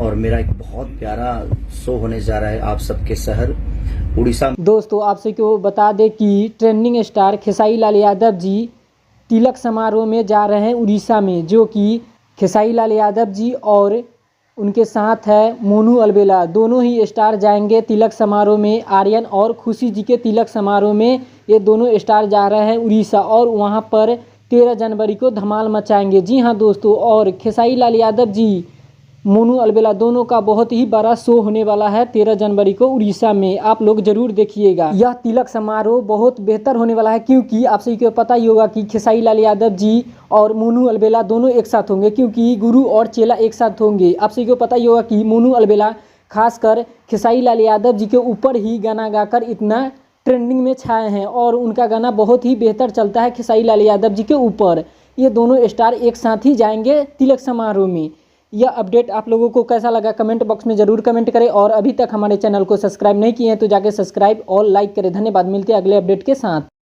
और मेरा एक बहुत प्यारा शो होने जा रहा है आप सबके शहर उड़ीसा। दोस्तों आपसे क्यों बता दें कि ट्रेंडिंग स्टार खेसारी लाल यादव जी तिलक समारोह में जा रहे हैं उड़ीसा में, जो कि खेसारी लाल यादव जी और उनके साथ है मोनू अलबेला। दोनों ही स्टार जाएंगे तिलक समारोह में। आर्यन और खुशी जी के तिलक समारोह में ये दोनों स्टार जा रहे हैं उड़ीसा और वहां पर 13 जनवरी को धमाल मचाएंगे। जी हाँ दोस्तों, और खेसारी लाल यादव जी मोनू अलबेला दोनों का बहुत ही बड़ा शो होने वाला है 13 जनवरी को उड़ीसा में। आप लोग जरूर देखिएगा। यह तिलक समारोह बहुत बेहतर होने वाला है, क्योंकि आप सभी को पता ही होगा कि खेसारी लाल यादव जी और मोनू अलबेला दोनों एक साथ होंगे, क्योंकि गुरु और चेला एक साथ होंगे। आप सभी को पता ही होगा कि मोनू अलबेला खासकर खेसारी लाल यादव जी के ऊपर ही गाना गाकर इतना ट्रेंडिंग में छाए हैं और उनका गाना बहुत ही बेहतर चलता है खेसारी लाल यादव जी के ऊपर। ये दोनों स्टार एक साथ ही जाएंगे तिलक समारोह में। यह अपडेट आप लोगों को कैसा लगा कमेंट बॉक्स में ज़रूर कमेंट करें, और अभी तक हमारे चैनल को सब्सक्राइब नहीं किए हैं तो जाके सब्सक्राइब और लाइक करें। धन्यवाद। मिलते हैं अगले अपडेट के साथ।